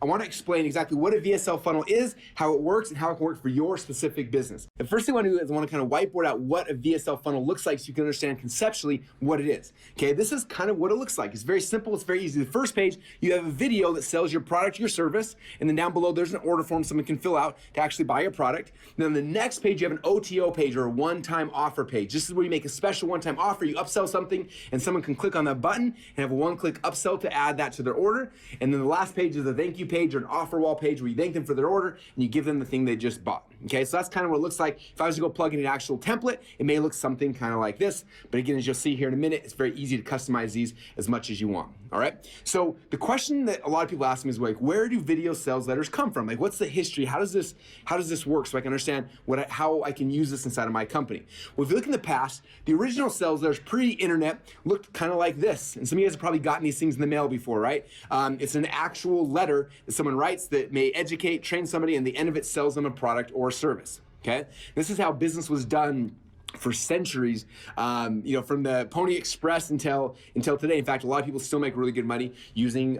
I want to explain exactly what a VSL funnel is, how it works, and how it can work for your specific business. The first thing I want to do is I want to kind of whiteboard out what a VSL funnel looks like so you can understand conceptually what it is. Okay, this is kind of what it looks like. It's very simple, it's very easy. The first page, you have a video that sells your product, your service, and then down below there's an order form someone can fill out to actually buy your product. And then the next page, you have an OTO page or a one-time offer page. This is where you make a special one-time offer, you upsell something, and someone can click on that button and have a one-click upsell to add that to their order. And then the last page is a thank you page or an offer wall page where you thank them for their order and you give them the thing they just bought. Okay, so that's kind of what it looks like. If I was to go plug in an actual template, it may look something kind of like this. But again, as you'll see here in a minute, it's very easy to customize these as much as you want. All right, so the question that a lot of people ask me is like, where do video sales letters come from? Like, what's the history? How does this work so I can understand how I can use this inside of my company? Well, if you look in the past, the original sales letters pre-internet looked kind of like this. And some of you guys have probably gotten these things in the mail before, right? It's an actual letter that someone writes that may educate, train somebody, and the end of it sells them a product or a service, okay? This is how business was done for centuries, from the Pony Express until today. In fact, a lot of people still make really good money using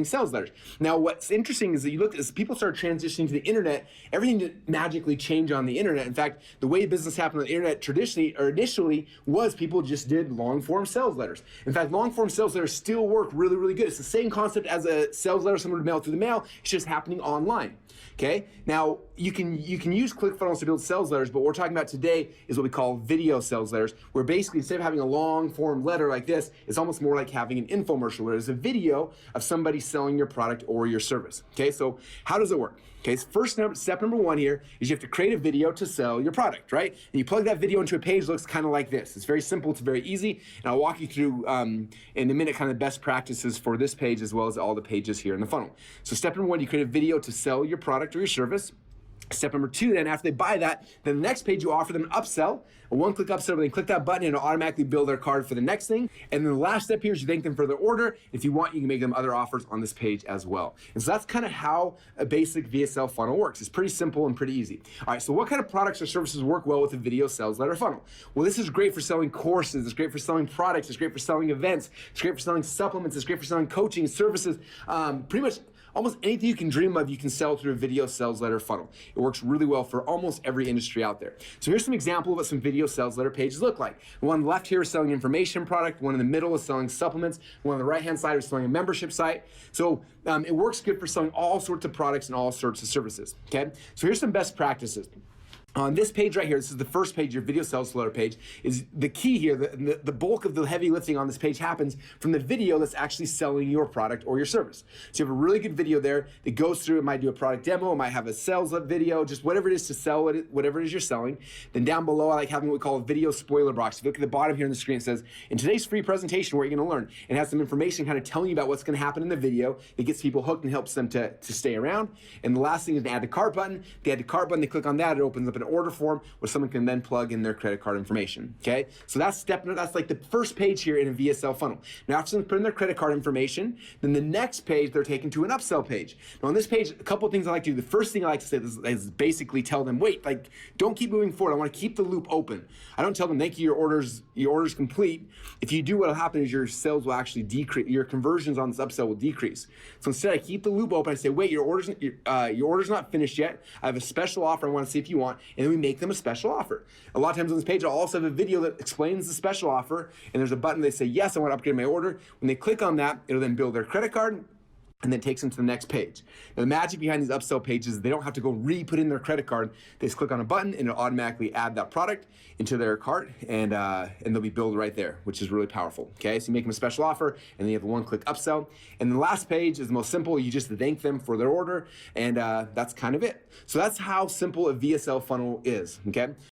sales letters. Now, what's interesting is that you look as people started transitioning to the internet, everything didn't magically change on the internet. In fact, the way business happened on the internet traditionally or initially was people just did long form sales letters. In fact, long form sales letters still work really, really good. It's the same concept as a sales letter someone would mail through the mail. It's just happening online. Okay. Now you can use ClickFunnels to build sales letters, but what we're talking about today is what we call video sales letters, where basically instead of having a long form letter like this, it's almost more like having an infomercial where there's a video of somebody selling your product or your service. Okay. So how does it work? Okay. So step number one here is you have to create a video to sell your product, right? And you plug that video into a page that looks kind of like this. It's very simple. It's very easy. And I'll walk you through in a minute kind of the best practices for this page as well as all the pages here in the funnel. So step number one, you create a video to sell your product or your service. Step number two, then after they buy that, then the next page you offer them an upsell, a one-click upsell where they click that button and it'll automatically build their card for the next thing. And then the last step here is you thank them for their order. If you want, you can make them other offers on this page as well. And so that's kind of how a basic VSL funnel works. It's pretty simple and pretty easy. All right, so what kind of products or services work well with a video sales letter funnel? Well, this is great for selling courses. It's great for selling products. It's great for selling events. It's great for selling supplements. It's great for selling coaching, services, pretty much almost anything you can dream of, you can sell through a video sales letter funnel. It works really well for almost every industry out there. So here's some example of what some video sales letter pages look like. The one on the left here is selling information product. One in the middle is selling supplements. One on the right-hand side is selling a membership site. So it works good for selling all sorts of products and all sorts of services, okay? So here's some best practices. On this page right here, this is the first page, your video sales letter page, is the key here. The bulk of the heavy lifting on this page happens from the video that's actually selling your product or your service. So you have a really good video there that goes through. It might do a product demo, it might have a sales video, just whatever it is to sell it, whatever it is you're selling. Then down below, I like having what we call a video spoiler box. If you look at the bottom here on the screen, it says, in today's free presentation, what you're gonna learn. It has some information kind of telling you about what's gonna happen in the video that gets people hooked and helps them to stay around. And the last thing is to add to cart button. They add to cart button, they click on that, it opens up an order form where someone can then plug in their credit card information, okay? So that's like the first page here in a VSL funnel. Now after someone put in their credit card information, then the next page they're taken to an upsell page. Now on this page, a couple of things I like to do. The first thing I like to say is basically tell them, wait, like don't keep moving forward. I wanna keep the loop open. I don't tell them, thank you, your order's complete. If you do, what'll happen is your sales will actually decrease, your conversions on this upsell will decrease. So instead I keep the loop open. I say, wait, your order's not finished yet. I have a special offer I wanna see if you want, and then we make them a special offer. A lot of times on this page, I'll also have a video that explains the special offer, and there's a button they say, yes, I want to upgrade my order. When they click on that, it'll then build their credit card, and then takes them to the next page. Now the magic behind these upsell pages is they don't have to go re-put in their credit card. They just click on a button and it'll automatically add that product into their cart and they'll be billed right there, which is really powerful, okay? So you make them a special offer and then you have a one-click upsell. And the last page is the most simple. You just thank them for their order and that's kind of it. So that's how simple a VSL funnel is, okay?